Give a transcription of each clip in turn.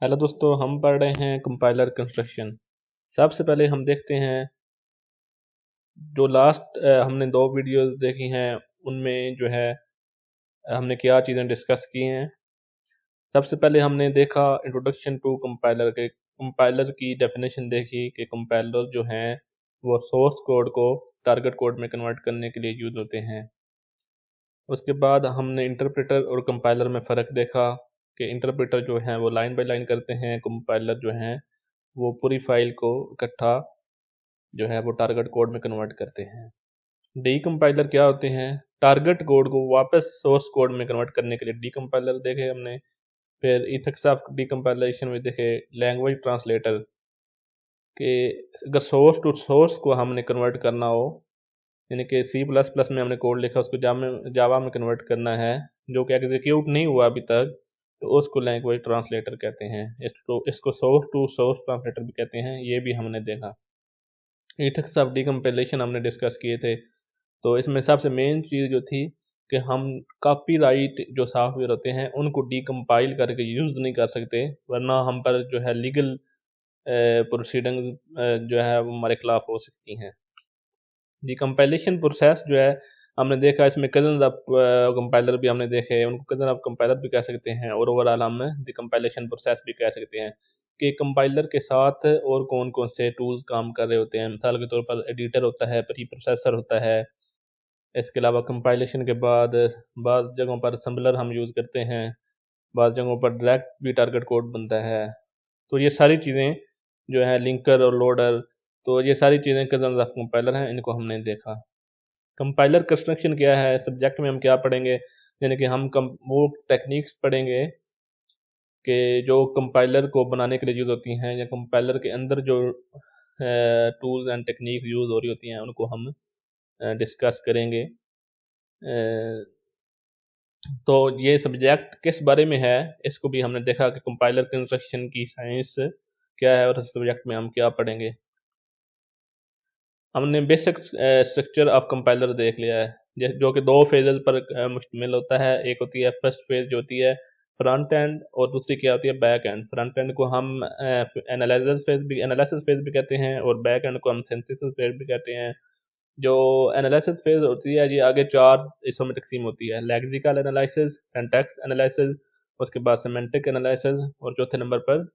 Hello दोस्तों, हम पढ़ रहे हैं कंपाइलर कंस्ट्रक्शन। सबसे पहले हम देखते हैं जो लास्ट हमने दो वीडियोस देखी हैं उनमें जो है हमने क्या चीज़ें डिस्कस की हैं। सबसे पहले हमने देखा इंट्रोडक्शन टू कंपाइलर के कंपाइलर की डेफिनेशन देखी कि कंपाइलर जो हैं वो सोर्स कोड को टारगेट कोड में कन्वर्ट करने के लिए यूज़ होते हैं। उसके बाद हमने इंटरप्रेटर और कंपाइलर में फ़र्क देखा कि इंटरप्रेटर जो हैं वो लाइन बाय लाइन करते हैं, कंपाइलर जो हैं वो पूरी फाइल को इकट्ठा जो है वो टारगेट कोड में कन्वर्ट करते हैं। डीकम्पाइलर क्या होते हैं? टारगेट कोड को वापस सोर्स कोड में कन्वर्ट करने के लिए डीकम्पाइलर देखे हमने। फिर इथिक्स ऑफ डीकम्पाइलेशन में देखे लैंग्वेज ट्रांसलेटर कि अगर सोर्स टू सोर्स को हमने कन्वर्ट करना हो, यानी कि सी प्लस प्लस में हमने कोड लिखा उसको जावा में कन्वर्ट करना है जो कि एग्जीक्यूट नहीं हुआ अभी तक, तो उसको लैंग्वेज ट्रांसलेटर कहते हैं। इसको सोर्स टू सोर्स ट्रांसलेटर भी कहते हैं, ये भी हमने देखा। इथिक्स ऑफ डीकम्पाइलेशन हमने डिस्कस किए थे। तो इसमें सबसे मेन चीज़ जो थी कि हम कॉपीराइट जो सॉफ्टवेयर होते हैं उनको डीकम्पाइल करके यूज़ नहीं कर सकते, वरना हम पर जो है लीगल प्रोसीडिंग जो है वो हमारे खिलाफ हो सकती हैं। डीकम्पाइलेशन प्रोसेस जो है हमने देखा, इसमें कजन ऑफ कंपाइलर भी हमने देखे, उनको कजन ऑफ कंपाइलर भी कह सकते हैं और ओवरऑल हम डीकम्पाइलेशन प्रोसेस भी कह सकते हैं कि कंपाइलर के साथ और कौन कौन से टूल्स काम कर रहे होते हैं। मिसाल के तौर पर एडिटर होता है, प्री प्रोसेसर होता है। इसके अलावा कंपाइलेशन के बाद बाज़ जगहों पर असम्बलर हम यूज़ करते हैं, बाज़ जगहों पर डायरेक्ट भी टारगेट कोड बनता है। तो ये सारी चीज़ें जो है लिंकर और लोडर, तो ये सारी चीज़ें कज़न्स ऑफ कंपाइलर हैं, इनको हमने देखा। कंपाइलर कंस्ट्रक्शन क्या है, सब्जेक्ट में हम क्या पढ़ेंगे, यानी कि हम कम वो टेक्निक्स पढ़ेंगे कि जो कंपाइलर को बनाने के लिए यूज़ होती हैं, या कंपाइलर के अंदर जो टूल्स एंड टेक्निक यूज़ हो रही होती हैं उनको हम डिस्कस करेंगे। तो ये सब्जेक्ट किस बारे में है, इसको भी हमने देखा कि कंपाइलर कंस्ट्रक्शन की साइंस क्या है और इस सब्जेक्ट में हम क्या पढ़ेंगे। हमने बेसिक स्ट्रक्चर ऑफ कंपाइलर देख लिया है, जो कि दो फेजेस पर मुश्तमिल होता है। एक होती है फर्स्ट फेज जो होती है फ्रंट एंड, और दूसरी क्या होती है बैक एंड। फ्रंट एंड को हम एनालिसिस फेज भी कहते हैं और बैक एंड को हम सिंथेसिस फेज भी कहते हैं। जो एनालिसिस फेज होती है ये आगे चार हिस्सों में तकसीम होती है: लेक्सिकल एनालिसिस, सिंटैक्स एनालिसिस, उसके बाद सिमेंटिक एनालिसिस, और चौथे नंबर पर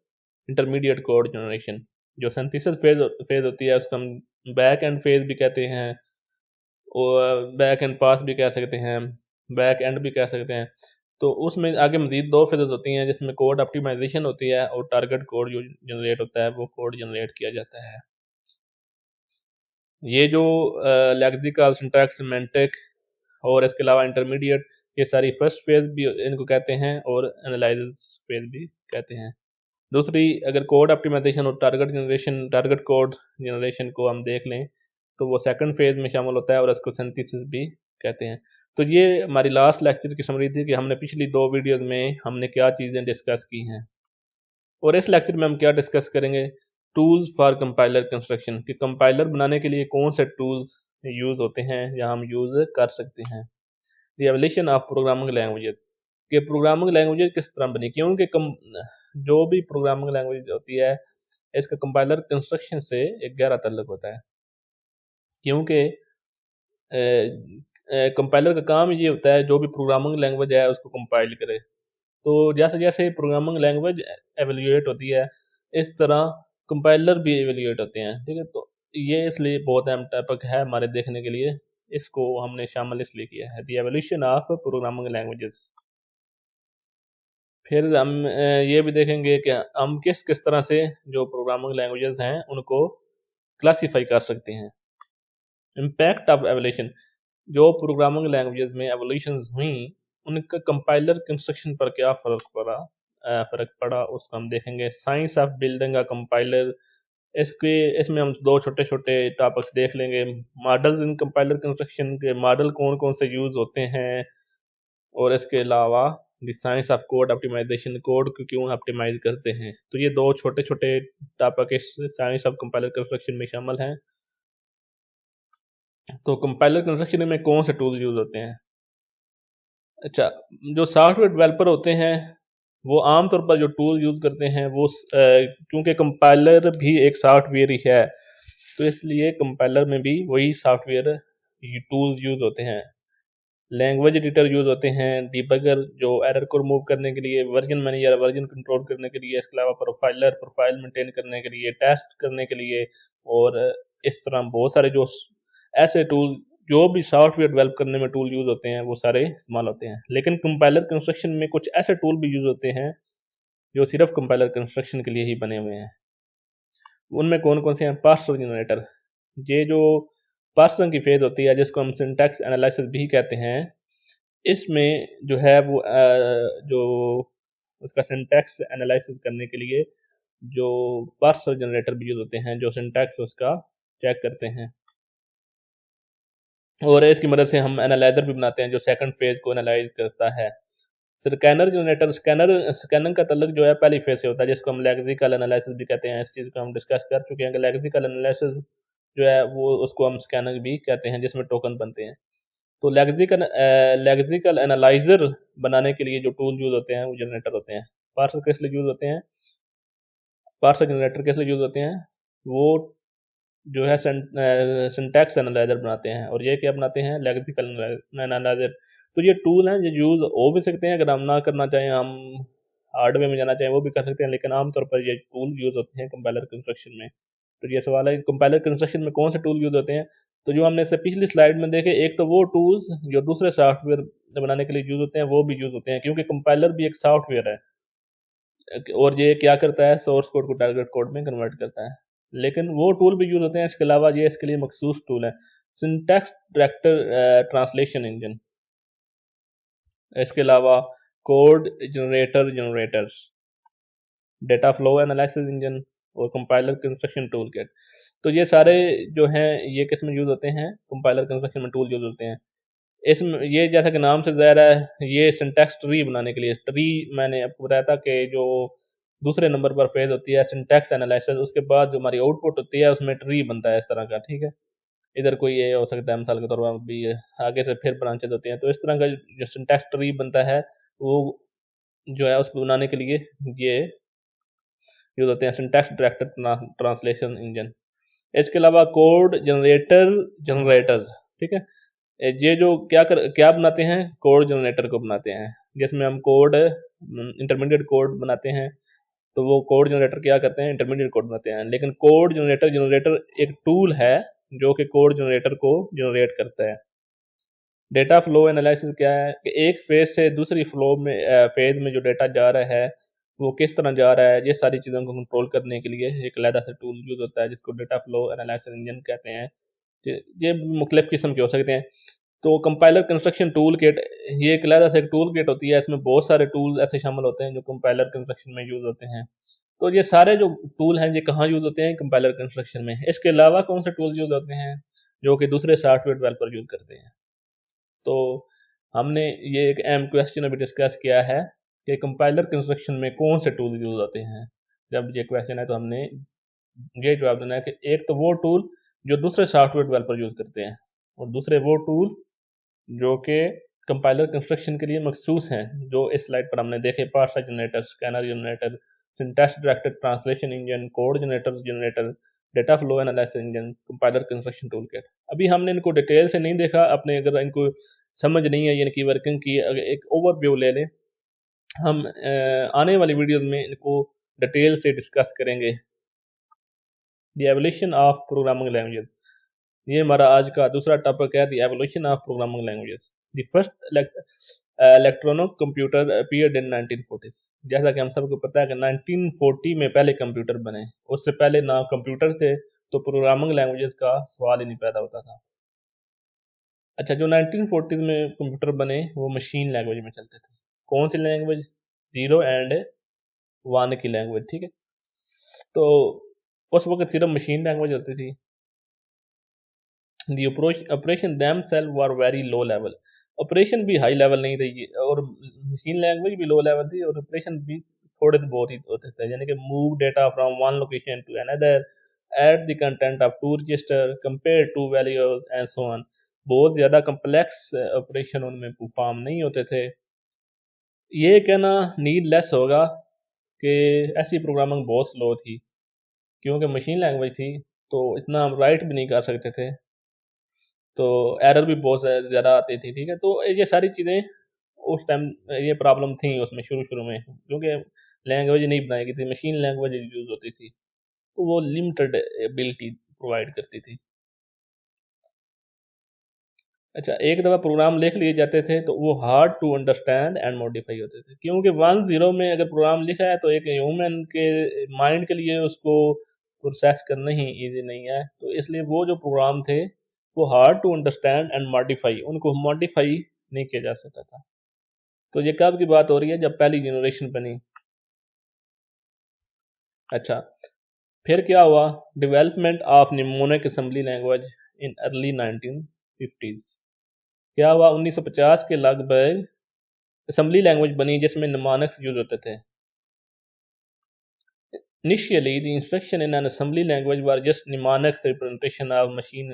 इंटरमीडिएट कोड जनरेशन। जो सिंथेसिस फेज होती है उसको हम बैक एंड फेज भी कहते हैं, और बैक एंड पास भी कह सकते हैं, बैक एंड भी कह सकते हैं। तो उसमें आगे मजीद दो फेजेस होती हैं जिसमें कोड ऑप्टिमाइजेशन होती है और टारगेट कोड जो जनरेट होता है वो कोड जनरेट किया जाता है। ये जो लेक्सिकल, सिंटैक्स, सिमेंटिक और इसके अलावा इंटरमीडिएट, ये सारी फर्स्ट फेज भी इनको कहते हैं और एनालिसिस फेज भी कहते हैं। दूसरी, अगर कोड ऑप्टिमाइजेशन और टारगेट कोड जनरेशन को हम देख लें तो वो सेकंड फेज में शामिल होता है और इसको सिंथेसिस भी कहते हैं। तो ये हमारी लास्ट लेक्चर की समरी थी कि हमने पिछली दो वीडियोस में हमने क्या चीज़ें डिस्कस की हैं, और इस लेक्चर में हम क्या डिस्कस करेंगे, टूल्स फॉर कंपाइलर कंस्ट्रक्शन, कि कंपाइलर बनाने के लिए कौन से टूल्स यूज़ होते हैं या हम यूज़ कर सकते हैं। The evolution of programming languages, कि प्रोग्रामिंग लैंग्वेजेस किस तरह बनी, क्योंकि जो भी प्रोग्रामिंग लैंग्वेज होती है इसका कंपाइलर कंस्ट्रक्शन से एक गहरा ताल्लुक होता है। क्योंकि कंपाइलर का काम ये होता है जो भी प्रोग्रामिंग लैंग्वेज है उसको कंपाइल करे। तो जैसे जैसे प्रोग्रामिंग लैंग्वेज एवेल्यूएट होती है इस तरह कंपाइलर भी एवेल्यूएट होते हैं, ठीक है। तो ये इसलिए बहुत अहम टॉपिक है हमारे देखने के लिए, इसको हमने शामिल इसलिए किया है, the evolution of programming languages. फिर हम ये भी देखेंगे कि हम किस किस तरह से जो प्रोग्रामिंग लैंग्वेजेस हैं उनको क्लासीफाई कर सकते हैं। इम्पैक्ट ऑफ एवोल्यूशन, जो प्रोग्रामिंग लैंग्वेजेस में एवोल्यूशंस हुई उनका कंपाइलर कंस्ट्रक्शन पर क्या फ़र्क पड़ा उसको हम देखेंगे। Science of building a compiler, इसके इसमें हम दो छोटे छोटे टॉपिक्स देख लेंगे। मॉडल्स इन कंपाइलर कंस्ट्रक्शन, के मॉडल कौन कौन से यूज़ होते हैं, और इसके अलावा the science of code optimisation, code को क्यों ऑप्टिमाइज करते हैं। तो ये दो छोटे छोटे टॉपिक इस साइंस ऑफ कंपाइलर कंस्ट्रक्शन में शामिल हैं। तो कंपाइलर कंस्ट्रक्शन में कौन से टूल्स यूज़ होते हैं? अच्छा, जो सॉफ्टवेयर डेवलपर होते हैं वो आमतौर पर जो टूल यूज़ करते हैं वो क्योंकि कंपाइलर भी एक सॉफ्टवेयर ही है, तो इसलिए कंपाइलर में भी वही सॉफ्टवेयर टूल्स यूज़ होते हैं। लैंग्वेज एडिटर यूज़ होते हैं, डिबगर जो एरर को रिमूव करने के लिए, वर्जन मैनेजर वर्जन कंट्रोल करने के लिए, इसके अलावा प्रोफाइलर प्रोफाइल मेंटेन करने के लिए, टेस्ट करने के लिए, और इस तरह बहुत सारे जो ऐसे टूल जो भी सॉफ्टवेयर डेवलप करने में टूल यूज़ होते हैं वो सारे इस्तेमाल होते हैं। लेकिन कंपाइलर कंस्ट्रक्शन में कुछ ऐसे टूल भी यूज़ होते हैं जो सिर्फ कंपाइलर कंस्ट्रक्शन के लिए ही बने हुए हैं। उनमें कौन कौन से हैं? पार्सर जनरेटर, ये जो पार्सर की फेज होती है जिसको हम सिंटैक्स एनालिसिस भी कहते हैं, इसमें जो है वो जो उसका सिंटैक्स एनालिसिस करने के लिए जो पार्सर जनरेटर भी यूज़ होते हैं जो सिंटैक्स उसका चेक करते हैं, और इसकी मदद से हम एनालाइजर भी बनाते हैं जो सेकंड फेज को एनालाइज करता है। स्कैनर जनरेटर, स्कैनिंग का तल्लुक जो है पहली फेज से होता है जिसको हम लेक्सिकल एनालिसिस भी कहते हैं। इस चीज़ को हम डिस्कस कर चुके हैं कि लेक्सिकल एनालिसिस जो है वो उसको हम स्कैनिंग भी कहते हैं जिसमें टोकन बनते हैं। तो लेक्सिकल एनालाइजर बनाने के लिए जो टूल यूज़ होते हैं वो जनरेटर होते हैं। पार्सर किस लिए यूज़ होते हैं? पार्सर जनरेटर किस लिए यूज़ होते हैं? वो जो है सिंटैक्स एनालाइजर बनाते हैं, और ये क्या बनाते हैं? Lexical analyser. तो ये टूल हैं जो यूज़ हो भी सकते हैं, अगर हम ना करना चाहें, हम हार्डवेयर में जाना चाहें वो भी कर सकते हैं, लेकिन आमतौर पर ये टूल यूज़ होते हैं कंपाइलर कंस्ट्रक्शन में। तो ये सवाल है कि कंपाइलर कंस्ट्रक्शन में कौन से टूल यूज़ होते हैं? तो जो हमने इससे पिछली स्लाइड में देखे, एक तो वो टूल्स जो दूसरे सॉफ्टवेयर बनाने के लिए यूज़ होते हैं वो भी यूज़ होते हैं, क्योंकि कंपाइलर भी एक सॉफ्टवेयर है और ये क्या करता है? सोर्स कोड को टारगेट कोड में कन्वर्ट करता है। लेकिन वो टूल भी यूज़ होते हैं, इसके अलावा ये इसके लिए मखसूस टूल है, सिंटैक्स ट्रैक्टर ट्रांसलेशन इंजन। इसके अलावा code generators, data flow analysis engine, और कंपाइलर कंस्ट्रक्शन टूल किट। तो ये सारे जो हैं ये किस में यूज़ होते हैं? कंपाइलर कंस्ट्रक्शन में टूल यूज़ होते हैं। इसमें ये जैसा कि नाम से ज़ाहिर है, ये सिंटैक्स ट्री बनाने के लिए, ट्री मैंने आपको बताया था कि जो दूसरे नंबर पर फेज होती है सिंटैक्स एनालिसिस, उसके बाद जो हमारी आउटपुट होती है उसमें ट्री बनता है इस तरह का, ठीक है। इधर कोई ये हो सकता है मिसाल के तौर पर भी आगे से फिर ब्रांचेज होती हैं, तो इस तरह का जो सिंटैक्स ट्री बनता है वो जो है उसको बनाने के लिए ये यूज़ होते हैं सिंटैक्स डायरेक्टर ट्रांसलेशन इंजन। इसके अलावा कोड जनरेटर्स, ठीक है। ये जो क्या बनाते हैं? कोड जनरेटर को बनाते हैं, जिसमें हम कोड इंटरमीडिएट कोड बनाते हैं। तो वो कोड जनरेटर क्या करते हैं? इंटरमीडिएट कोड बनाते हैं। लेकिन कोड जनरेटर एक टूल है जो कि कोड जनरेटर को जनरेट करता है। डेटा फ्लो एनालिसिस क्या है कि एक फेज से दूसरी फेज में जो डेटा जा रहा है वो किस तरह जा रहा है, ये सारी चीज़ों को कंट्रोल करने के लिए एक अलहदा सा टूल यूज़ होता है जिसको डेटा फ्लो एनालिसिस इंजन कहते हैं। ये मुख्तलिफ किस्म के हो सकते हैं। तो कंपाइलर कंस्ट्रक्शन टूल किट, ये एक अलहदा से एक टूल किट होती है, इसमें बहुत सारे टूल ऐसे शामिल होते हैं जो कंपाइलर कंस्ट्रक्शन में यूज़ होते हैं। तो ये सारे जो टूल हैं ये कहाँ यूज़ होते हैं? कंपाइलर कंस्ट्रक्शन में। इसके अलावा कौन से टूल यूज़ होते हैं जो कि दूसरे सॉफ्टवेयर डेवलपर यूज़ करते हैं? तो हमने ये एक अहम क्वेश्चन अभी डिस्कस किया है कि कंपाइलर कंस्ट्रक्शन में कौन से टूल यूज़ होते हैं। जब ये क्वेश्चन है तो हमने ये जवाब देना है कि एक तो वो टूल जो दूसरे सॉफ्टवेयर डेवलपर यूज़ करते हैं, और दूसरे वो टूल जो कि कंपाइलर कंस्ट्रक्शन के लिए मखसूस हैं, जो इस स्लाइड पर हमने देखे, parser generator, scanner generator, syntax directed translation engine, code generator, data flow analysis engine, compiler construction tool kit. अभी हमने इनको डिटेल से नहीं देखा, अपने अगर इनको समझ नहीं है इनकी वर्किंग की, अगर एक ओवरव्यू ले लें, हम आने वाली वीडियोस में इनको डिटेल से डिस्कस करेंगे। The evolution of programming languages, ये हमारा आज का दूसरा टॉपिक है, the evolution of programming languages. The first electronic computer appeared in 1940s। जैसा कि हम सबको पता है कि 1940 में पहले कंप्यूटर बने, उससे पहले ना कंप्यूटर थे तो प्रोग्रामिंग लैंग्वेजेस का सवाल ही नहीं पैदा होता था। अच्छा, जो 1940s में कंप्यूटर बने वो मशीन लैंग्वेज में चलते थे। कौन सी लैंग्वेज? 0 एंड 1 की लैंग्वेज, ठीक है। तो उस वक्त सिर्फ मशीन लैंग्वेज होती थी। दी operation them self were very low level, operation भी हाई लेवल नहीं थी, और मशीन लैंग्वेज भी लो लेवल थी, और ऑपरेशन भी थोड़े से बहुत ही होते थे, यानी कि move data from one location to another, add the content of two register, compare two values and so on. बहुत ज़्यादा कम्प्लेक्स ऑपरेशन उनमें परफॉर्म नहीं होते थे। ये कहना नीड लेस होगा कि ऐसी प्रोग्रामिंग बहुत स्लो थी, क्योंकि मशीन लैंग्वेज थी तो इतना हम राइट भी नहीं कर सकते थे, तो एरर भी बहुत ज़्यादा आती थी। ठीक है, तो ये सारी चीज़ें उस टाइम ये प्रॉब्लम थी उसमें शुरू शुरू में, क्योंकि लैंग्वेज नहीं बनाई गई थी, मशीन लैंग्वेज यूज़ होती थी, तो वो लिमिटेड एबिलिटी प्रोवाइड करती थी। अच्छा, एक दफ़ा प्रोग्राम लिख लिए जाते थे तो वो hard to understand and modify होते थे, क्योंकि 1-0 में अगर प्रोग्राम लिखा है तो एक ह्यूमन के माइंड के लिए उसको प्रोसेस करना ही ईजी नहीं है, तो इसलिए वो जो प्रोग्राम थे वो hard to understand and modify, उनको मॉडिफाई नहीं किया जा सकता था। तो ये कब की बात हो रही है, जब पहली जनरेशन बनी। अच्छा, फिर क्या हुआ, development of mnemonic assembly language in early 1950s। क्या हुआ, 1950 के लगभग असेंबली लैंग्वेज बनी जिसमें निमोनिक्स यूज होते थे। Initially, the instruction in an assembly language were just mnemonics representation of machine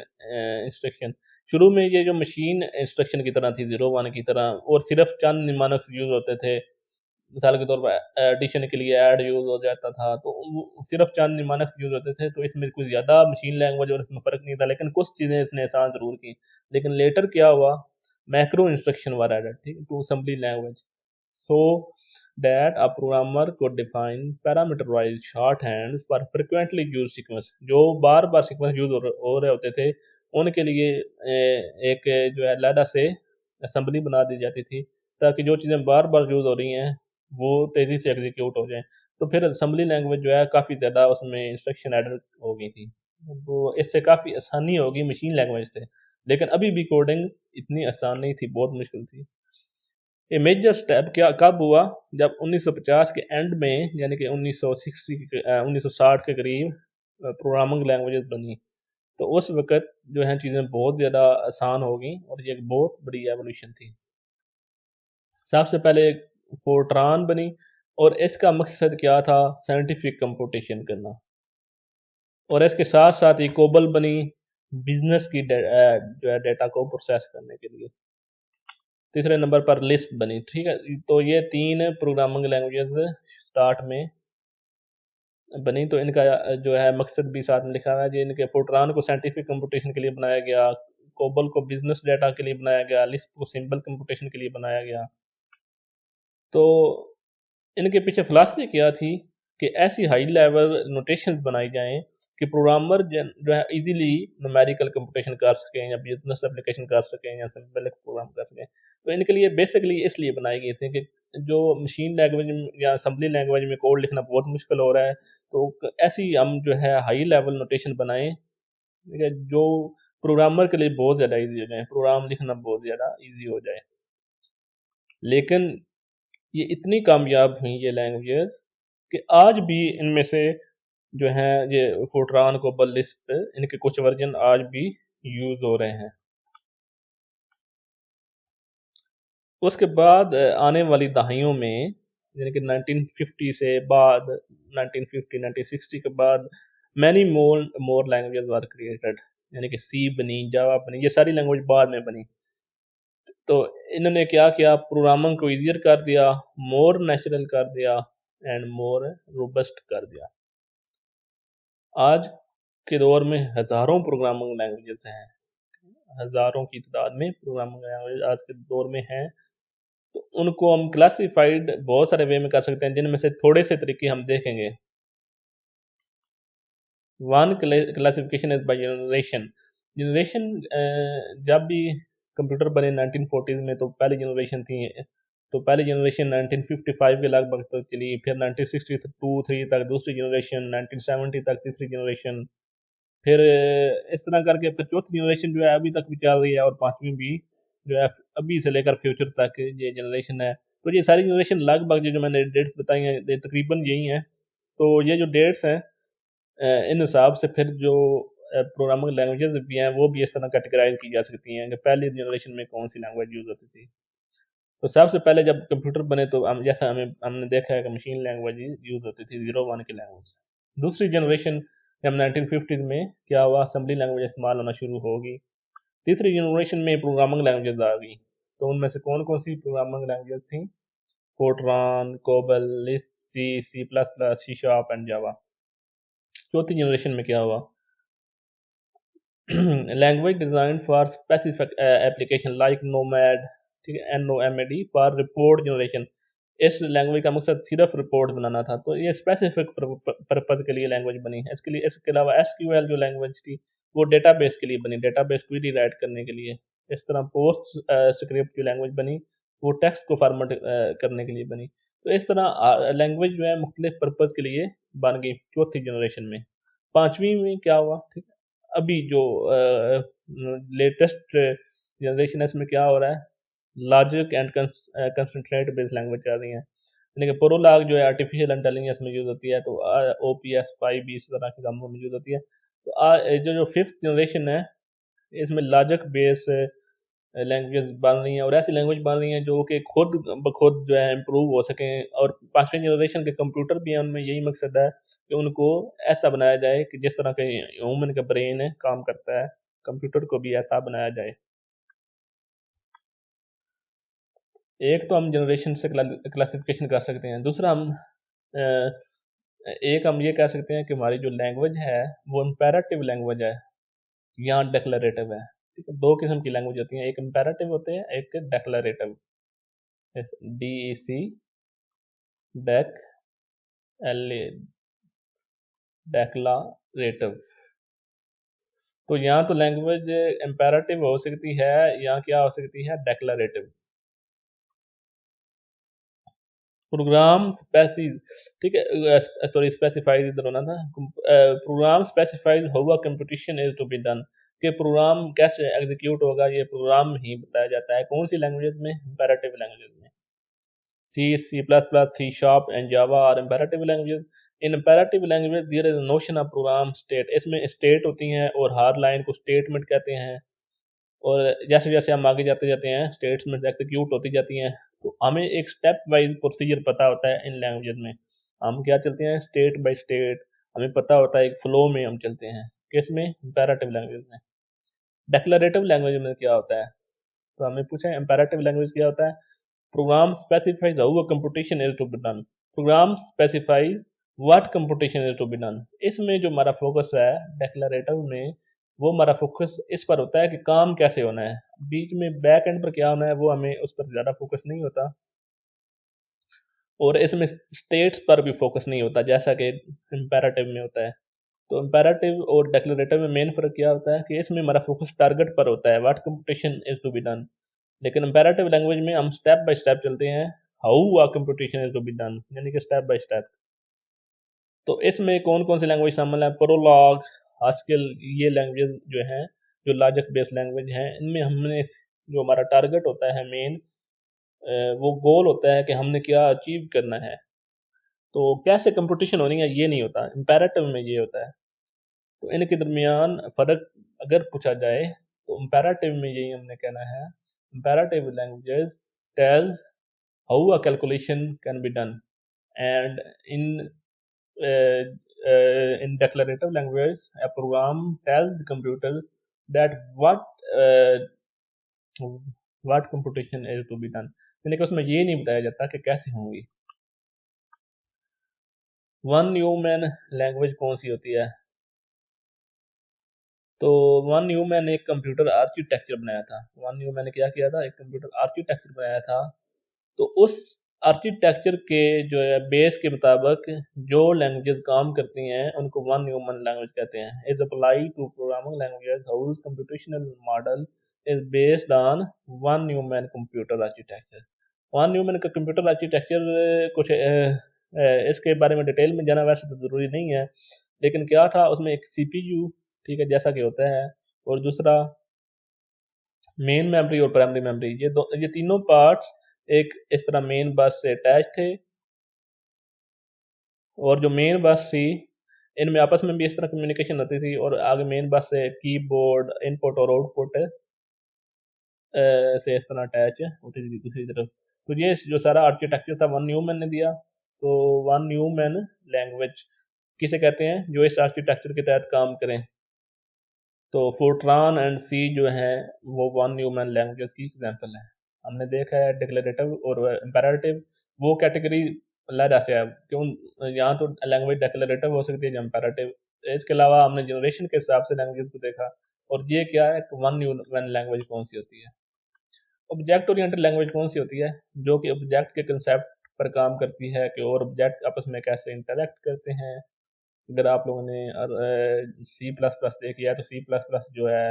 instruction। शुरू में ये जो मशीन इंस्ट्रक्शन की तरह थी, 0-1 की तरह, और सिर्फ चंद निमोनिक्स यूज होते थे। मिसाल के तौर पर एडिशन के लिए ऐड यूज हो जाता था, तो सिर्फ चंद निमोनिक्स यूज होते थे, तो इसमें कुछ ज़्यादा मशीन लैंग्वेज और इसमें फ़र्क नहीं था, लेकिन कुछ चीज़ें इसने आसान ज़रूर की। लेकिन लेटर क्या हुआ, मैक्रो इंस्ट्रक्शन वर एडेड, ठीक है, to assembly language, so that a programmer could define parameterized shorthands for frequently used sequence। जो बार बार सीक्वेंस यूज हो रहे होते थे उनके लिए एक जो है अलहदा से असेंबली बना दी जाती थी, ताकि जो चीज़ें बार बार यूज हो रही हैं वो तेज़ी से एग्जीक्यूट हो जाएं। तो फिर असेंबली लैंग्वेज जो है काफ़ी ज़्यादा उसमें इंस्ट्रक्शन एडर हो गई थी, तो इससे काफ़ी आसानी होगी मशीन लैंग्वेज से। लेकिन अभी भी कोडिंग इतनी आसान नहीं थी, बहुत मुश्किल थी। ये मेजर स्टेप क्या कब हुआ, जब 1950 के एंड में, यानी कि 1960 के करीब प्रोग्रामिंग लैंग्वेजेस बनी, तो उस वक़्त जो है चीज़ें बहुत ज़्यादा आसान हो गई और ये एक बहुत बड़ी एवोल्यूशन थी। सबसे पहले फोर्ट्रान बनी और इसका मकसद क्या था, साइंटिफिक कंप्यूटेशन करना, और इसके साथ-साथ ही कोबल बनी बिज़नेस की जो है डेटा को प्रोसेस करने के लिए। तीसरे नंबर पर लिस्प बनी, ठीक है। तो ये 3 प्रोग्रामिंग लैंग्वेजेस स्टार्ट में बनी, तो इनका जो है मकसद भी साथ में लिखा हुआ है जी। इनके फोर्ट्रान को साइंटिफिक कंप्यूटेशन के लिए बनाया गया, कोबल को बिजनेस डेटा के लिए बनाया गया, लिस्प को सिंबल कंप्यूटेशन के लिए बनाया गया। तो इनके पीछे फिलॉसफी क्या थी कि ऐसी हाई लेवल नोटेशंस बनाई जाएं कि प्रोग्रामर जो है इजीली न्यूमेरिकल कंप्यूटेशन कर सकें या बिजनेस एप्लीकेशन कर सकें या सिंपल प्रोग्राम कर सकें। तो इनके लिए बेसिकली इसलिए बनाई गई थी कि जो मशीन लैंग्वेज या असेंबली लैंग्वेज में कोड लिखना बहुत मुश्किल हो रहा है, तो ऐसी हम जो है हाई लेवल नोटेशन बनाएं, ठीक है, जो प्रोग्रामर के लिए बहुत ज़्यादा ईजी हो जाए, प्रोग्राम लिखना बहुत ज़्यादा ईजी हो जाए। लेकिन ये इतनी कामयाब हुई ये लैंग्वेजेस कि आज भी इनमें से जो हैं ये फोर्ट्रान, कोबल, लिस्प, इनके कुछ वर्जन आज भी यूज़ हो रहे हैं। उसके बाद आने वाली दहाइयों में, यानी कि 1950 से बाद, 1950 1960 के बाद मैनी मोर लैंग्वेजेस वर क्रिएटेड, यानी कि सी बनी, जावा बनी, ये सारी लैंग्वेज बाद में बनी। तो इन्होंने क्या किया, प्रोग्रामिंग को ईजियर कर दिया, मोर नेचुरल कर दिया एंड मोर रोबस्ट कर दिया। आज के दौर में हज़ारों प्रोग्रामिंग लैंग्वेजेस हैं, हज़ारों की तादाद में प्रोग्रामिंग लैंग्वेज आज के दौर में हैं। तो उनको हम क्लासिफाइड बहुत सारे वे में कर सकते हैं, जिनमें से थोड़े से तरीके हम देखेंगे। One classification is by generation. Generation जब भी कंप्यूटर बने 1940s में, तो पहली जनरेशन थी, तो पहली जनरेशन 1955 के लगभग तक चली, फिर 1962-3 तक दूसरी जनरेशन, 1970 तक तीसरी जनरेशन, फिर इस तरह करके फिर चौथी जनरेशन जो है अभी तक भी चल रही है, और पांचवी भी जो है अभी से लेकर फ्यूचर तक ये जनरेशन है। तो ये सारी जनरेशन लगभग जो जो मैंने डेट्स बताई हैं, ये तकरीबन यही हैं। तो ये जो डेट्स हैं, इन हिसाब से फिर जो प्रोग्रामिंग लैंग्वेजेस भी हैं वो भी इस तरह कैटेगराइज की जा सकती हैं कि पहली जनरेशन में कौन सी लैंग्वेज यूज़ होती थी। तो सबसे पहले जब कंप्यूटर बने तो हम जैसा हमने देखा है कि मशीन लैंग्वेज यूज़ होती थी, 0-1 की लैंग्वेज। दूसरी जनरेशन जब 1950 में क्या हुआ, असेंबली लैंग्वेज इस्तेमाल होना शुरू होगी। तीसरी जनरेशन में प्रोग्रामिंग लैंग्वेज आ गई। तो उनमें से कौन कौन सी प्रोग्रामिंग लैंग्वेज थी, Fortran, COBOL, Lisp, C plus plus, C sharp and Java. चौथी जनरेशन में क्या हुआ? Language design for specific application like NOMAD, ठीक है, NOMAD फॉर रिपोर्ट जनरेशन। इस लैंग्वेज का मकसद सिर्फ रिपोर्ट बनाना था, तो ये स्पेसिफिक पर्पज के लिए लैंग्वेज बनी है। इसके लिए, इसके अलावा SQL जो लैंग्वेज थी वो डेटाबेस के लिए बनी, डेटाबेस क्वेरी राइट करने के लिए। इस तरह पोस्ट स्क्रिप्ट की लैंग्वेज बनी, वो टेक्स्ट को फॉर्मेट करने के लिए बनी। तो इस तरह लैंग्वेज जो है मुख्तलिफ पर्पज़ के लिए बन गई चौथी जनरेशन में। पाँचवीं में क्या हुआ? ठीक है, अभी जो लेटेस्ट जनरेशन है इसमें क्या हो रहा है? Logic and concentrate based language आ रही है, यानी कि प्रोलॉग जो है आर्टिफिशियल इंटेलिजेंस में यूज़ होती है, तो OPS 5 भी इस तरह के कामों में यूज़ होती है। तो जो फिफ्थ जनरेशन है इसमें लॉजिक बेस्ड लैंग्वेज बन रही हैं, और ऐसी लैंग्वेज बन रही हैं जो कि खुद ब खुद जो है इम्प्रूव हो सकें। और पाँचवीं जनरेशन के कंप्यूटर भी हैं, उनमें यही मकसद है कि उनको ऐसा बनाया जाए कि जिस तरह के ह्यूमन का ब्रेन है काम करता है, कंप्यूटर को भी ऐसा बनाया जाए। एक तो हम जनरेशन से क्लासिफिकेशन कर सकते हैं, दूसरा एक हम ये कह सकते हैं कि हमारी जो लैंग्वेज है वो इम्पेरेटिव लैंग्वेज है या डिक्लेरेटिव है। ठीक है, दो किस्म की लैंग्वेज होती हैं, एक इम्पेरेटिव होते हैं, एक declarative. DEC, deck, LA, declarative. तो यहाँ तो लैंग्वेज इम्पेरेटिव हो सकती है या क्या हो सकती है, डेक्लारेटिव। प्रोग्राम ठीक है, सॉरी स्पेसिफाइड इधर होना था। प्रोग्राम स्पेसिफाइड होगा computation is to be done, कि प्रोग्राम कैसे एग्जीक्यूट होगा ये प्रोग्राम ही बताया जाता है। कौन सी लैंग्वेज में? इम्पेरेटिव लैंग्वेज में। C++, C Sharp and Java are imperative languages. In imperative language there is a notion of program state. इसमें स्टेट होती हैं और हर लाइन को स्टेटमेंट कहते हैं, और जैसे जैसे हम आगे जाते जाते हैं स्टेटमेंट्स एग्जीक्यूट होती जाती हैं, तो हमें एक स्टेप वाइज प्रोसीजर पता होता है। इन लैंग्वेजेस में हम क्या चलते हैं, स्टेट बाय स्टेट, हमें पता होता है, एक फ्लो में हम चलते हैं। किस में? इम्पेरेटिव लैंग्वेज में। डिक्लेरेटिव लैंग्वेज में क्या होता है? तो हमें पूछा है इम्पेरेटिव लैंग्वेज क्या होता है। Program specifies how a computation is to be done. Program specifies what computation is to be done. इसमें जो हमारा फोकस है डिक्लेरेटिव में, वो हमारा फोकस इस पर होता है कि काम कैसे होना है, बीच में बैक एंड पर क्या होना है वो हमें उस पर ज़्यादा फोकस नहीं होता, और इसमें स्टेट्स पर भी फोकस नहीं होता जैसा कि इम्पेरेटिव में होता है। तो इम्पेरेटिव और डिक्लेरेटिव में मेन फ़र्क क्या होता है कि इसमें हमारा फोकस टारगेट पर होता है, what computation is to be done. लेकिन इम्पेरेटिव लैंग्वेज में हम स्टेप बाय स्टेप चलते हैं, how a computation is to be done, यानी कि स्टेप बाय स्टेप। तो इसमें कौन कौन सी लैंग्वेज शामिल है? प्रोलॉग, हास्किल, ये लैंग्वेज जो हैं, जो लॉजिक बेस्ड लैंग्वेज हैं, इनमें हमने जो हमारा टारगेट होता है मेन, वो गोल होता है कि हमने क्या अचीव करना है। तो कैसे कंपटीशन होनी है ये नहीं होता, इम्पेरेटिव में ये होता है। तो इनके दरमियान फ़र्क अगर पूछा जाए तो इम्पेरेटिव में यही हमने कहना है, imperative languages tales how a calculation can be done, and in in declarative language a program tells the computer that uh, what computation is to be done, यानी कि उसमें ये नहीं बताया जाता कि कैसे होंगी। वन न्यूमैन लैंग्वेज कौन सी होती है? तो वन न्यूमैन ने एक कंप्यूटर आर्किटेक्चर बनाया था। वन न्यूमैन ने क्या किया था? एक कंप्यूटर आर्किटेक्चर बनाया था। तो उस आर्किटेक्चर के जो है बेस के मुताबिक जो लैंग्वेजेस काम करती हैं उनको वन न्यूमन लैंग्वेज कहते हैं। Is apply to programming languages whose computational model is based on von Neumann computer architecture. Von Neumann का कंप्यूटर आर्किटेक्चर कुछ इसके बारे में डिटेल में जाना वैसे तो ज़रूरी नहीं है, लेकिन क्या था उसमें एक CPU, ठीक है, जैसा कि होता है, और दूसरा मेन मेमोरी और प्राइमरी मेमोरी, ये तीनों पार्ट्स एक इस तरह मेन बस से अटैच थे। और जो मेन बस थी इनमें आपस में भी इस तरह कम्युनिकेशन होती थी, और आगे मेन बस से कीबोर्ड इनपुट और आउटपुट से इस तरह अटैच होती थी दूसरी तरफ। तो ये जो सारा आर्किटेक्चर था वन न्यूमैन ने दिया। तो वन न्यूमैन लैंग्वेज किसे कहते हैं? जो इस आर्किटेक्चर के तहत काम करें। तो फोर्ट्रान एंड सी जो है वो वन न्यूमैन लैंग्वेज की एग्जाम्पल है। हमने देखा है डिक्लेरेटिव और इम्पेरेटिव, वो कैटेगरी अलग से है क्यों। यहाँ तो लैंग्वेज डिक्लेरेटिव हो सकती है, जम्पैरेटिव। इसके अलावा हमने जनरेशन के हिसाब से लैंग्वेज को देखा। और ये क्या है, वन वन लैंग्वेज कौन सी होती है। ऑब्जेक्ट ओरिएंटेड लैंग्वेज कौन सी होती है, जो कि ऑब्जेक्ट के कंसेप्ट पर काम करती है कि और ऑब्जेक्ट आपस में कैसे इंटरेक्ट करते हैं। अगर आप लोगों ने सी प्लस प्लस देखी है तो सी प्लस प्लस जो है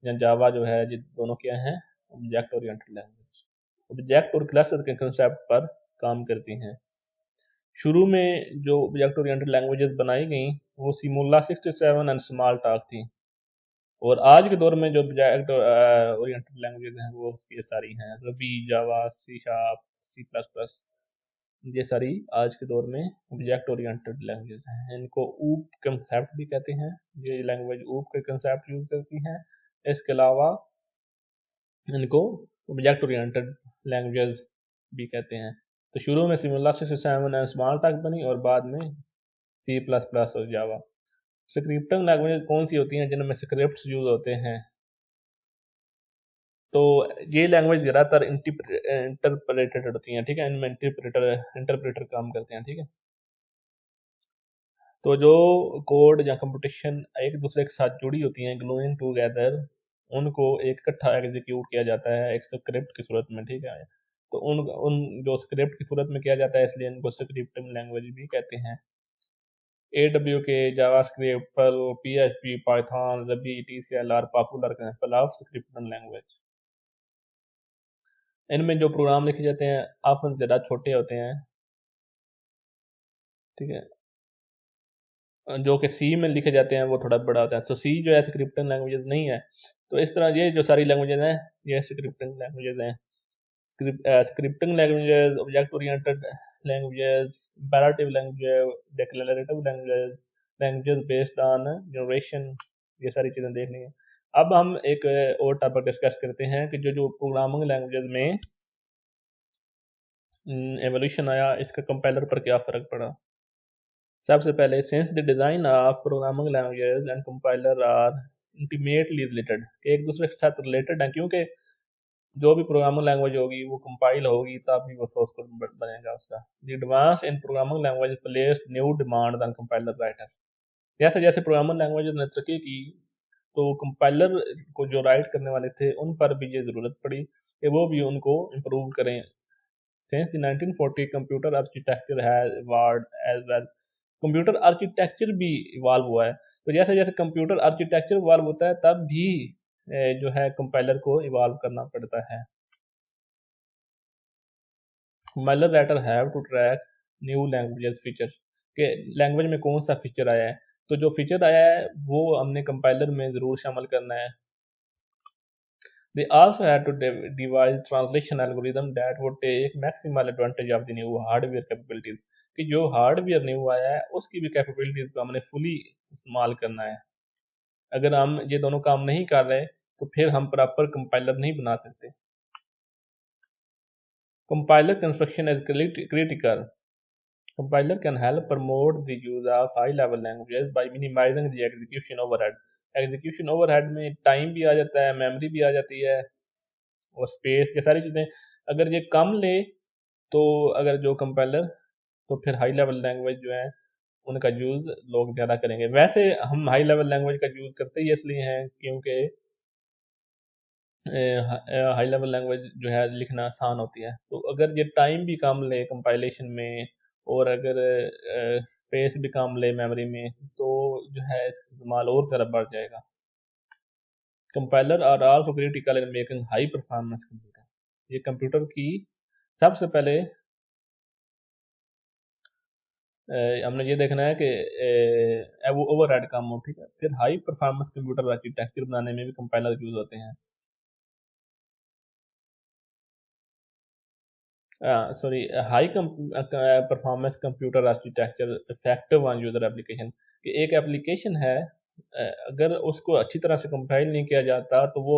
या जावा जो है, ये दोनों क्या हैं, ऑब्जेक्ट ओरिएंटेड लैंग्वेज। ऑब्जेक्ट और क्लासेस के कंसेप्ट पर काम करती हैं। शुरू में जो ऑब्जेक्ट ओरिएंटेड लैंग्वेजेस बनाई गई वो सिमुला 67 एंड स्मॉल टॉक थी। और आज के दौर में जो ऑब्जेक्ट ओरिएंटेड लैंग्वेजेस हैं वो ये सारी हैं Ruby, Java, C sharp, C plus plus. ये सारी आज के दौर में ऑब्जेक्ट ओरिएंटेड लैंग्वेज हैं। इनको ऊप कंसेप्ट भी कहते हैं। ये लैंग्वेज ऊप के कंसेप्ट यूज करती हैं। इसके अलावा इनको ऑब्जेक्ट ओरिएंटेड लैंग्वेज भी कहते हैं। तो शुरू में सिमुला 67 एंड स्मॉल टॉक बनी और बाद में सी प्लस प्लस और जावा। स्क्रिप्टिंग लैंग्वेज कौन सी होती हैं जिनमें स्क्रिप्ट्स यूज होते हैं। तो ये लैंग्वेज ज़्यादातर इंटरप्रेटेड होती हैं, ठीक है। इनमें इंटरप्रेटर काम करते हैं, ठीक है। तो जो कोड या कंपटीशन एक दूसरे के साथ जुड़ी होती हैं, ग्लूइंग टूगेदर, उनको एक इकट्ठा एग्जीक्यूट किया जाता है एक स्क्रिप्ट की सूरत में, ठीक है। तो उन उन जो स्क्रिप्ट की सूरत में किया जाता है, इसलिए इनको स्क्रिप्टिंग लैंग्वेज भी कहते हैं। AWK, JavaScript, Perl, PHP, Python, Ruby, TCL are popular example of scripting language. इनमें जो प्रोग्राम लिखे जाते हैं आपस ज़्यादा छोटे होते हैं, ठीक है। जो कि सी में लिखे जाते हैं वो थोड़ा बड़ा होता है। सो सी जो है स्क्रिप्टिंग लैंग्वेजेस नहीं है। तो इस तरह ये जो सारी लैंग्वेजेस हैं ये स्क्रिप्टिंग लैंग्वेजेस हैं। Scripting languages, object oriented languages, imperative language, declarative language, languages based on generation, ये सारी चीज़ें देखनी है। अब हम एक और टॉपिक डिस्कस करते हैं कि जो जो प्रोग्रामिंग लैंग्वेजेस में एवोल्यूशन आया, इसका कंपाइलर पर क्या फ़र्क पड़ा। सबसे पहले, since the design of programming languages and compiler are intimately related, एक दूसरे के साथ रिलेटेड हैं, क्योंकि जो भी प्रोग्रामिंग लैंग्वेज होगी वो कंपाइल होगी तब भी वो सोर्स कोड बनेगा उसका। The advance in programming language place new demand on compiler writer. जैसे जैसे प्रोग्रामिंग लैंग्वेज ने तरक्की की तो कंपाइलर को जो राइट करने वाले थे उन पर भी ये ज़रूरत पड़ी कि वो भी उनको इम्प्रूव करें। Since the 1940 computer architecture has evolved as well, computer architecture भी इवॉल्व हुआ है। तो जैसे जैसे कंप्यूटर आर्किटेक्चर इवॉल्व होता है तब भी जो है कंपाइलर को इवॉल्व करना पड़ता है। Compiler writer have to track new languages feature, के लैंग्वेज में कौन सा फीचर आया है। तो जो फीचर आया है वो हमने कंपाइलर में ज़रूर शामिल करना है। They also had to devise translation algorithm that would take maximal advantage of the new hardware capabilities, कि जो हार्डवेयर न्यू आया है उसकी भी कैपेबिलिटीज को हमने फुली इस्तेमाल करना है। अगर हम ये दोनों काम नहीं कर रहे तो फिर हम प्रॉपर कंपाइलर नहीं बना सकते। Compiler construction is critical. Compiler can help promote the use of high-level languages by minimizing the execution overhead. Execution overhead में टाइम भी आ जाता है, मेमोरी भी आ जाती है और स्पेस, ये सारी चीज़ें अगर ये कम ले तो अगर जो कंपाइलर, तो फिर हाई लेवल लैंग्वेज जो है उनका यूज़ लोग ज़्यादा करेंगे। वैसे हम हाई लेवल लैंग्वेज का यूज़ करते ही इसलिए हैं क्योंकि हाई लेवल लैंग्वेज जो है लिखना आसान होती है। तो अगर ये टाइम भी कम ले कंपाइलेशन में और अगर स्पेस भी कम ले मेमोरी में तो जो है इसका इस्तेमाल और ज़्यादा बढ़ जाएगा। Compiler are also critical in making high performance computer. ये कंप्यूटर की सबसे पहले हमने ये देखना है कि वो ओवरहेड कम हो, ठीक है। फिर हाई परफॉर्मेंस कंप्यूटर आर्किटेक्चर बनाने में भी कंपाइलर यूज़ होते हैं। Sorry, high performance computer architecture effective on user application, कि एक एप्लीकेशन है अगर उसको अच्छी तरह से कंपाइल नहीं किया जाता तो वो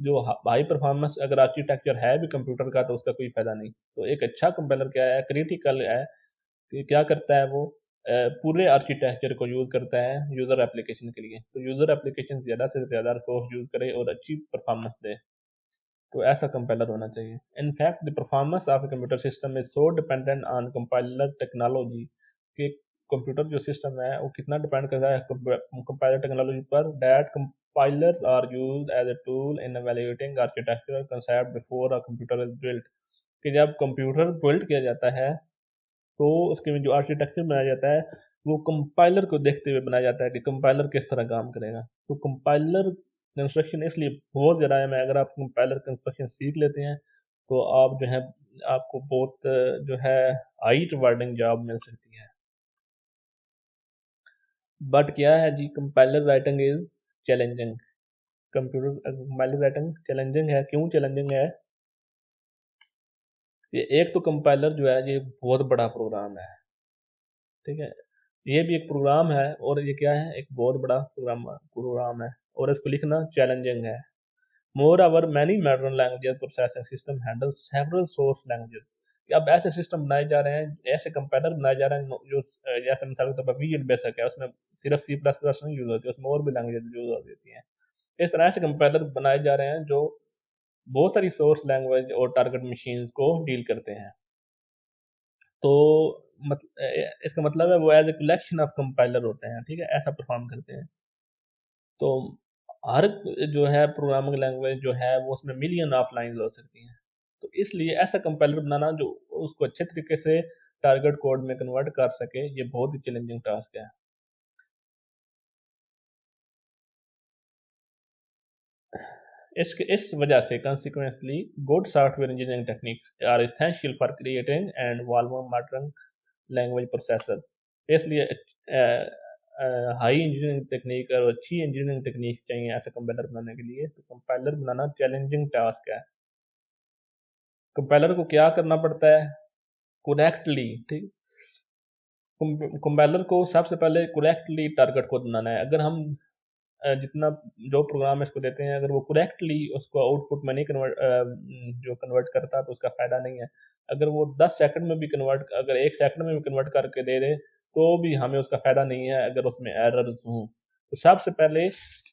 जो हाई परफॉर्मेंस अगर आर्किटेक्चर है भी कंप्यूटर का तो उसका कोई फ़ायदा नहीं। तो एक अच्छा कंपाइलर क्या है, क्रिटिकल है कि क्या करता है वो पूरे आर्किटेक्चर को यूज़ करता है यूज़र एप्लीकेशन के लिए। तो यूज़र एप्लीकेशन ज़्यादा से ज़्यादा रिसोर्स यूज़ करे और अच्छी परफॉर्मेंस दे। तो ऐसा कंपाइलर होना चाहिए। In fact the performance of a computer system is so dependent on compiler technology कि कंप्यूटर जो सिस्टम है वो कितना डिपेंड करता है कंपाइलर टेक्नोलॉजी पर, that compilers are used as a tool in evaluating architectural concept before a computer is built। कि जब कंप्यूटर बिल्ड किया जाता है तो उसके में जो आर्किटेक्चर बनाया जाता है वो कंपाइलर को देखते हुए बनाया जाता है कि कंपाइलर किस तरह काम करेगा। तो कंपाइलर कंस्ट्रक्शन इसलिए बहुत ज़्यादा है, मैं अगर आप कंपाइलर कंस्ट्रक्शन सीख लेते हैं तो आप जो है आपको बहुत जो है हाई रिवार्डिंग जॉब मिल सकती है। बट क्या है जी, compiler writing is challenging. Computer compiler writing challenging है। क्यों चैलेंजिंग है? ये एक तो कंपाइलर जो है ये बहुत बड़ा प्रोग्राम है, ठीक है, ये भी एक प्रोग्राम है और ये क्या है, एक बहुत बड़ा प्रोग्राम है और इसको लिखना चैलेंजिंग है। More over many modern languages processing system handle several source languages. अब ऐसे सिस्टम बनाए जा रहे हैं, ऐसे कंपाइलर बनाए जा रहे हैं जो जैसे मिसाल के तौर पर विजुअल बेसिक है, उसमें सिर्फ सी प्लस प्लस नहीं यूज होती, उसमें और भी लैंग्वेज यूज हो जाती हैं। इस तरह से कंपाइलर बनाए जा रहे हैं जो बहुत सारी सोर्स लैंग्वेज और टारगेट मशीन्स को डील करते हैं। तो इसका मतलब है वो as a collection of compiler होते हैं, ठीक है, ऐसा परफॉर्म करते हैं। तो हर जो है प्रोग्रामिंग लैंग्वेज जो है वो उसमें मिलियन ऑफ लाइंस हो सकती हैं। तो इसलिए ऐसा कंपाइलर बनाना जो उसको अच्छे तरीके से टारगेट कोड में कन्वर्ट कर सके, ये बहुत ही चैलेंजिंग टास्क है। इस वजह से consequently good software engineering techniques are essential for creating and evolve modern language processor. इसलिए हाई इंजीनियरिंग टेक्निक और अच्छी इंजीनियरिंग टेक्निक्स चाहिए ऐसे कंपाइलर बनाने के लिए। तो कंपाइलर बनाना चैलेंजिंग टास्क है। कंपाइलर को क्या करना पड़ता है? करेक्टली, ठीक, कंपाइलर को सबसे पहले करेक्टली टारगेट कोड बनाना है। अगर हम जितना जो प्रोग्राम इसको देते हैं अगर वो करेक्टली उसको आउटपुट में नहीं जो कन्वर्ट करता तो उसका फ़ायदा नहीं है। अगर वो 10 सेकंड में भी कन्वर्ट, अगर 1 सेकंड में भी कन्वर्ट करके दे दे तो भी हमें उसका फ़ायदा नहीं है अगर उसमें एरर्स हों। तो सबसे पहले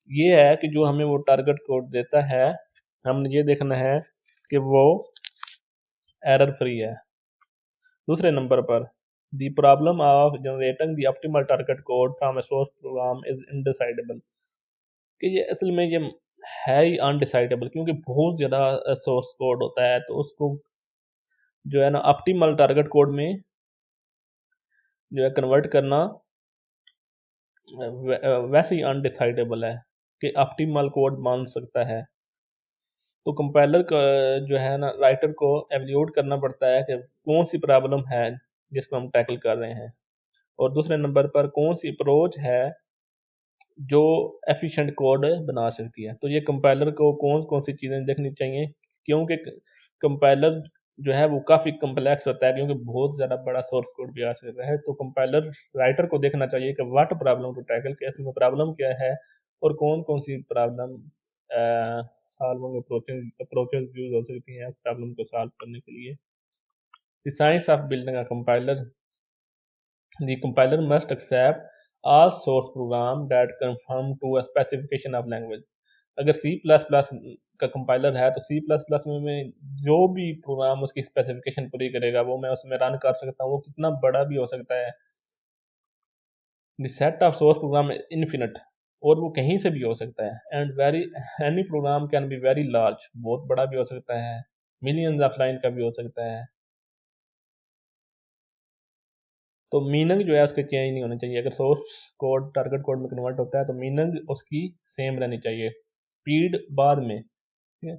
ये है कि जो हमें वो टारगेट कोड देता है हमने ये देखना है कि वो एरर फ्री है। दूसरे नंबर पर the problem of generating the optimal target code from a source program is undecidable. कि ये असल में ये है ही अनडिसाइडेबल, क्योंकि बहुत ज़्यादा सोर्स कोड होता है तो उसको जो है ना ऑप्टिमल टारगेट कोड में जो है कन्वर्ट करना वैसे ही अनडिसाइडेबल है कि ऑप्टिमल कोड मान सकता है। तो कंपाइलर का जो है ना राइटर को एवल्यूट करना पड़ता है कि कौन सी प्रॉब्लम है जिसको हम टैकल कर रहे हैं, और दूसरे नंबर पर कौन सी अप्रोच है जो एफिशिएंट कोड बना सकती है। तो ये कंपाइलर को कौन कौन सी चीज़ें देखनी चाहिए, क्योंकि कंपाइलर जो है वो काफ़ी कम्प्लेक्स होता है, क्योंकि बहुत ज़्यादा बड़ा सोर्स कोड भी आ सकता है। तो कंपाइलर राइटर को देखना चाहिए कि व्हाट प्रॉब्लम टू टैकल, कि असल में प्रॉब्लम क्या है और कौन कौन सी प्रॉब्लम सॉल्विंग अप्रोचेज यूज हो सकती हैं प्रॉब्लम को सॉल्व करने के लिए। The science of building a compiler, the compiler must accept all source program that conform to a specification of language। अगर सी प्लस प्लस का कंपाइलर है तो सी प्लस प्लस में जो भी प्रोग्राम उसकी स्पेसिफिकेशन पूरी करेगा वो मैं उसमें रन कर सकता हूँ, वो कितना बड़ा भी हो सकता है। The set of source program infinite, और वो कहीं से भी हो सकता है। And very any program can be very large, बहुत बड़ा भी हो सकता है, मिलियंस ऑफ लाइन का भी हो सकता है। तो मीनिंग जो है उसके चेंज नहीं होनी चाहिए। अगर सोर्स कोड टारगेट कोड में कन्वर्ट होता है तो मीनिंग उसकी सेम रहनी चाहिए, स्पीड बाद में, ठीक है।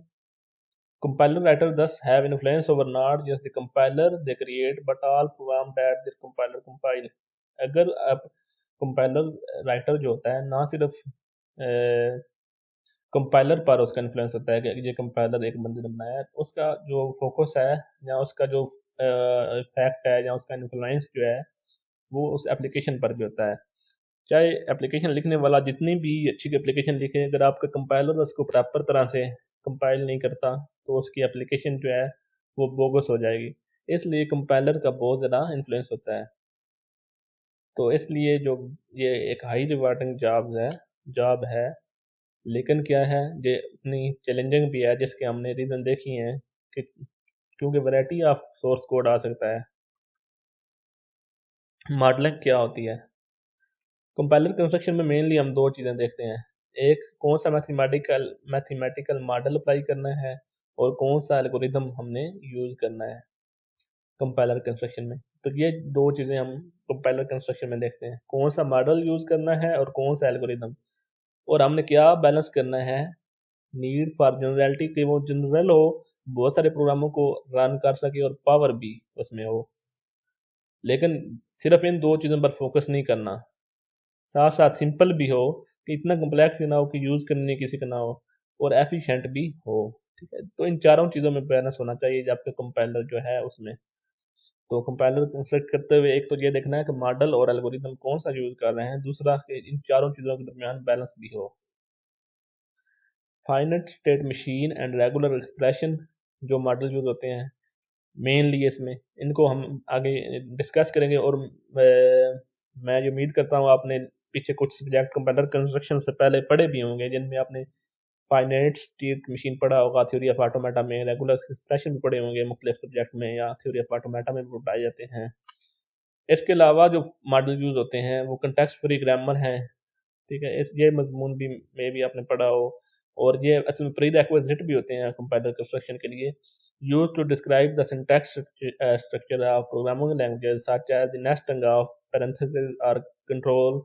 कंपाइलर राइटर दस have influence over not just the compiler they create but all programme that the compiler compile. अगर आप कंपाइलर राइटर जो होता है ना सिर्फ कंपाइलर पर उसका इन्फ्लुएंस होता है कि ये कंपाइलर एक बंदे ने बनाया है, उसका जो फोकस है या उसका जो फैक्ट है या उसका इन्फ्लुएंस जो है वो उस एप्लीकेशन पर भी होता है। चाहे एप्लीकेशन लिखने वाला जितनी भी अच्छी एप्लीकेशन लिखे, अगर आपका कंपाइलर उसको प्रॉपर तरह से कंपाइल नहीं करता तो उसकी एप्लीकेशन जो है वो बोगस हो जाएगी। इसलिए कंपाइलर का बहुत ज़्यादा इन्फ्लुएंस होता है। तो इसलिए जो ये एक हाई रिवार्डिंग जॉब है, लेकिन क्या है, ये इतनी चैलेंजिंग भी है, जिसके हमने रीज़न देखी हैं कि क्योंकि वैरायटी ऑफ सोर्स कोड आ सकता है। मॉडलिंग क्या होती है? कंपाइलर कंस्ट्रक्शन में मेनली हम दो चीज़ें देखते हैं। एक, कौन सा मैथमेटिकल मॉडल अप्लाई करना है, और कौन सा एल्गोरिदम हमने यूज़ करना है कंपाइलर कंस्ट्रक्शन में। तो ये दो चीज़ें हम कंपाइलर कंस्ट्रक्शन में देखते हैं, कौन सा मॉडल यूज़ करना है और कौन सा एल्गोरिदम। और हमने क्या बैलेंस करना है, नीड फॉर जनरलिटी, कि वो जनरल हो, बहुत सारे प्रोग्रामों को रन कर सके और पावर भी उसमें हो। लेकिन सिर्फ इन दो चीज़ों पर फोकस नहीं करना, साथ साथ सिंपल भी हो, कि इतना कम्प्लेक्स ना हो कि यूज़ करने किसी का ना हो, और एफिशिएंट भी हो। ठीक है, तो इन चारों चीज़ों में बैलेंस होना चाहिए जब आपका कंपाइलर जो है उसमें। तो कंपाइलर कंस्ट्रक्ट करते हुए एक तो ये देखना है कि मॉडल और एल्गोरिदम कौन सा यूज़ कर रहे हैं, दूसरा कि इन चारों चीज़ों के दरमियान बैलेंस भी हो। Finite state machine and regular expression जो मॉडल यूज़ होते हैं मेनली इसमें, इनको हम आगे डिस्कस करेंगे। और मैं ये उम्मीद करता हूँ आपने पीछे कुछ सब्जेक्ट कंपाइलर कंस्ट्रक्शन से पहले पढ़े भी होंगे, जिनमें आपने फाइनाइट स्टेट मशीन पढ़ा होगा, थ्योरी ऑफ ऑटोमेटा में, रेगुलर एक्सप्रेशन भी पढ़े होंगे मुख्तलिफ सब्जेक्ट में, या थ्योरी ऑफ ऑटोमेटा में भी पढ़ाए जाते हैं। इसके अलावा जो मॉडल यूज़ होते हैं वो कंटेक्स्ट फ्री ग्रामर हैं। ठीक है, इस ये मजमून भी मे भी आपने पढ़ा हो, और ये असल में प्री रिक्विजिट भी होते हैं कंपाइलर कंस्ट्रक्शन के लिए। Use to describe the syntax structure of programming languages such as the nesting of parenthesis और कंट्रोल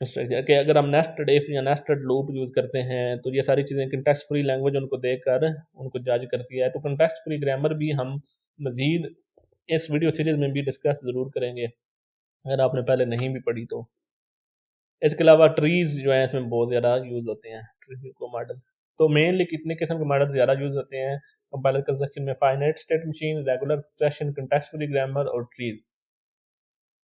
स्ट्रक्चर, कि अगर हम नेस्टेड इफ या नेस्टेड लूप यूज़ करते हैं तो ये सारी चीज़ें कंटेक्स्ट फ्री लैंग्वेज उनको देकर उनको जज करती है। तो कंटेक्स्ट फ्री ग्रामर भी हम मज़ीद इस वीडियो सीरीज़ में भी डिस्कस ज़रूर करेंगे, अगर आपने पहले नहीं भी पढ़ी तो। इसके अलावा ट्रीज़ जो हैं इसमें बहुत ज़्यादा यूज़ होते हैं, ट्री को मॉडल। तो मेनली कितने किस्म के मॉडल ज़्यादा यूज़ होते हैं कंपाइलर कंस्ट्रक्शन में? Finite state machine, regular expression, context free grammar और ट्रीज़।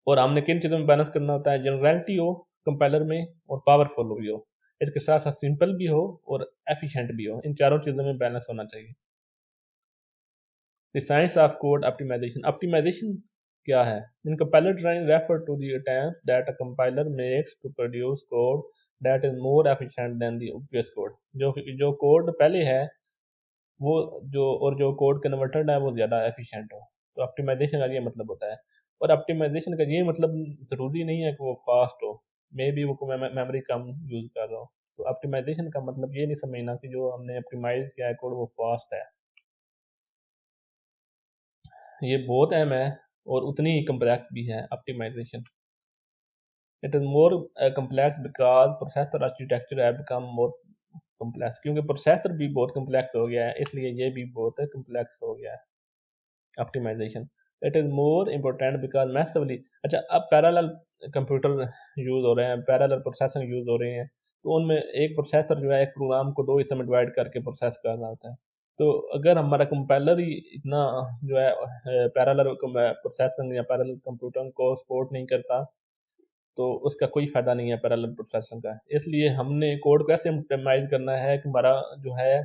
और हमने किन चीज़ों में बैलेंस करना होता है? जनरलिटी हो कंपाइलर में, और पावरफुल भी हो, इसके साथ साथ सिंपल भी हो और एफिशिएंट भी हो। इन चारों चीज़ों में बैलेंस होना चाहिए। The science of code optimization. Optimization क्या है? In compiler design refer to the attempt that a compiler makes to produce code that is more efficient than the obvious code. जो कोड पहले है वो जो कोड कन्वर्टेड है वो ज़्यादा एफिशिएंट हो। तो ऑप्टिमाइजेशन का ये मतलब होता है। और ऑप्टिमाइजेशन का ये मतलब ज़रूरी नहीं है कि वो फास्ट हो, मे बी वो मेमोरी कम यूज़ कर रहा हो। तो ऑप्टिमाइजेशन का मतलब ये नहीं समझना कि जो हमने ऑप्टिमाइज़ किया है कोड वो फास्ट है। ये बहुत अहम है, और उतनी ही कम्प्लेक्स भी है optimization. It is more complex because processor architecture have become more complex, क्योंकि प्रोसेसर भी बहुत कम्प्लेक्स हो गया है, इसलिए ये भी बहुत कम्प्लेक्स हो गया है optimization. It is more important because massively. अच्छा, अब पैरेलल कंप्यूटर यूज़ हो रहे हैं, पैरेलल प्रोसेसिंग यूज़ हो रहे हैं, तो उनमें एक प्रोसेसर जो है एक प्रोग्राम को दो हिस्से में डिवाइड करके प्रोसेस कर रहा होता है। तो अगर हमारा कंपाइलर ही इतना जो है पैरेलल प्रोसेसिंग या पैरेलल कंप्यूटिंग को सपोर्ट नहीं करता, तो उसका कोई फ़ायदा नहीं है पैरेलल प्रोसेसिंग का। इसलिए हमने कोड को ऐसे ऑप्टिमाइज़ करना है कि हमारा जो है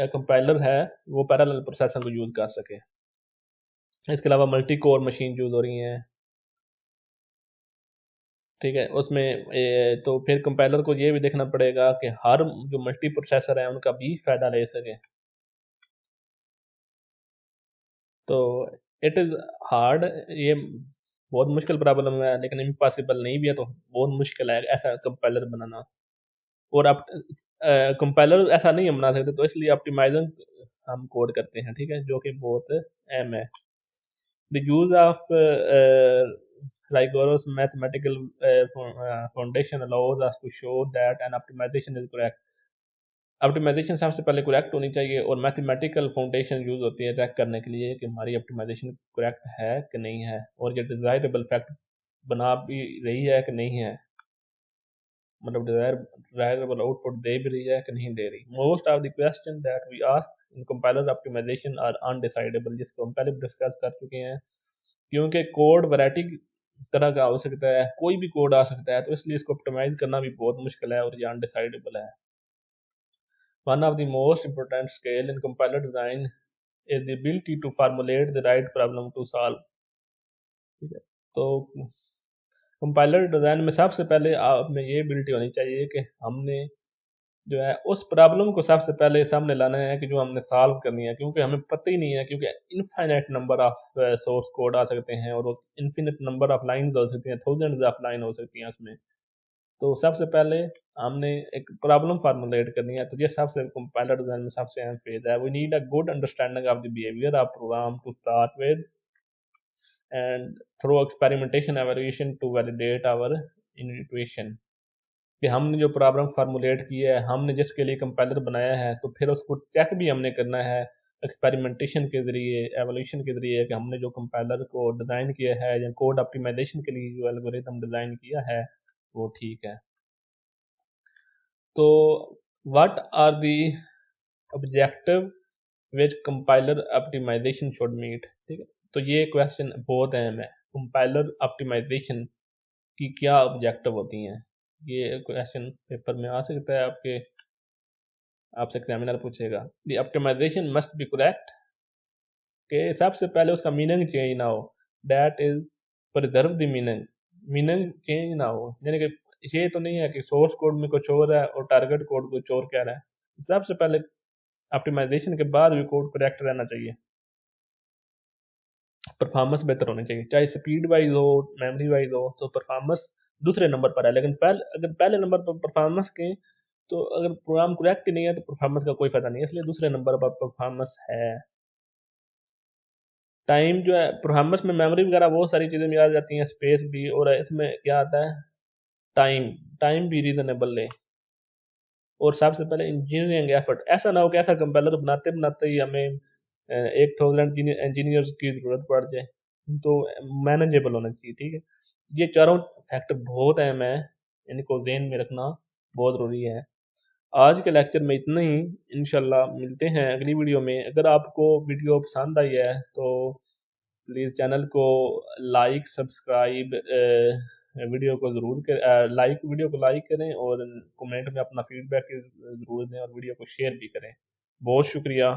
कंपाइलर है वो पैरेलल प्रोसेसिंग को यूज़ कर सके। इसके अलावा मल्टी कोर मशीन यूज़ हो रही हैं। ठीक है, उसमें तो फिर कंपाइलर को ये भी देखना पड़ेगा कि हर जो मल्टी प्रोसेसर है उनका भी फ़ायदा ले सके। तो इट इज़ हार्ड, ये बहुत मुश्किल प्रॉब्लम है, लेकिन इम्पॉसिबल नहीं भी है, तो बहुत मुश्किल है ऐसा कंपाइलर बनाना। और आप कंपाइलर ऐसा नहीं हम बना सकते, तो इसलिए ऑप्टिमाइज़र हम कोड करते हैं, ठीक है, जो कि बहुत अहम है। The use of rigorous mathematical foundation allows us to show that an optimization is correct. Optimization सबसे पहले करेक्ट होनी चाहिए, और मैथमेटिकल फाउंडेशन यूज़ होती है चेक करने के लिए कि हमारी ऑप्टिमाइजेशन करेक्ट है कि नहीं है, और ये डिज़ायरेबल फैक्ट बना भी रही है कि नहीं है, मतलब डिज़ायरेबल आउटपुट दे भी रही है कि नहीं दे रही। Most of the question that we ask in compiler optimization are undecidable, जिसको हम पहले डिस्कस कर चुके हैं। क्योंकि कोड वैरायटी तरह का हो सकता है, कोई भी कोड आ सकता है, तो इसलिए इसको ऑप्टिमाइज़ करना भी बहुत मुश्किल है, और ये अनडिसाइडेबल है। One of the most important skill in compiler design is the ability to formulate the right problem to solve। ठीक है, तो कंपाइलर डिज़ाइन में सबसे पहले आप में ये एबिलिटी होनी चाहिए कि हमने जो है उस प्रॉब्लम को सबसे पहले सामने लाना है कि जो हमने सॉल्व करनी है, क्योंकि हमें पता ही नहीं है, क्योंकि infinite number of source code आ सकते हैं और वो इन्फिनिट नंबर ऑफ लाइन्स हो सकती हैं, थाउजेंड्स ऑफ लाइन हो सकती हैं उसमें। तो सबसे पहले हमने एक प्रॉब्लम फार्मूलेट करनी है, तो ये सबसे कंपाइलर डिज़ाइन में सबसे अहम फेज़ है। We need a good understanding of the behaviour of program to start with and through experimentation evolution to validate our intuition. कि हमने जो प्रॉब्लम फार्मूलेट की है, हमने जिसके लिए कंपाइलर बनाया है, तो फिर उसको चेक भी हमने करना है एक्सपेरिमेंटेशन के ज़रिए, एवोल्यूशन के ज़रिए, कि हमने जो कंपाइलर को डिज़ाइन किया है या कोड ऑप्टिमाइजेशन के लिए जो एल्गोरिथम डिज़ाइन किया है वो ठीक है। तो what are the objective which compiler optimization should meet, ठीक है। तो ये क्वेश्चन बहुत अहम है, कंपाइलर ऑप्टिमाइजेशन की क्या ऑब्जेक्टिव होती हैं। ये क्वेश्चन पेपर में आ सकता है, आपसे एग्जामिनर पूछेगा। The optimization must be correct, कि सबसे पहले उसका मीनिंग चेंज ना हो। That is preserve the meaning, meaning change ना हो, यानी कि ये तो नहीं है कि सोर्स कोड में कुछ और है और टारगेट कोड कुछ और कह रहा है। सबसे पहले ऑप्टिमाइजेशन के बाद भी कोड करेक्ट रहना चाहिए, परफॉर्मेंस बेहतर होनी चाहिए, चाहे स्पीड वाइज हो, मेमोरी वाइज हो, तो परफॉर्मेंस दूसरे नंबर पर है। लेकिन अगर पहले नंबर पर परफॉर्मेंस के, तो अगर प्रोग्राम करेक्ट नहीं है तो परफॉर्मेंस का कोई फायदा नहीं है, इसलिए दूसरे नंबर पर परफॉर्मेंस है। टाइम जो है परफॉर्मेंस में, मेमोरी वगैरह बहुत सारी चीज़ें भी आ जाती हैं, स्पेस भी, और इसमें क्या आता है, टाइम, टाइम भी रीजनेबल ले। और सबसे पहले इंजीनियरिंग एफर्ट, ऐसा ना हो कि ऐसा कंपाइलर बनाते बनाते ही हमें 1000 इंजीनियर्स की ज़रूरत पड़ जाए, तो मैनेजेबल होना चाहिए, ठीक है। ये चारों फैक्टर बहुत अहम है, इनको ज़हन में रखना बहुत ज़रूरी है। आज के लेक्चर में इतना ही, इंशाल्लाह मिलते हैं अगली वीडियो में। अगर आपको वीडियो पसंद आई है तो प्लीज़ चैनल को लाइक, सब्सक्राइब, वीडियो को ज़रूर कर लाइक, वीडियो को लाइक करें और कमेंट में अपना फीडबैक ज़रूर दें और वीडियो को शेयर भी करें। बहुत शुक्रिया।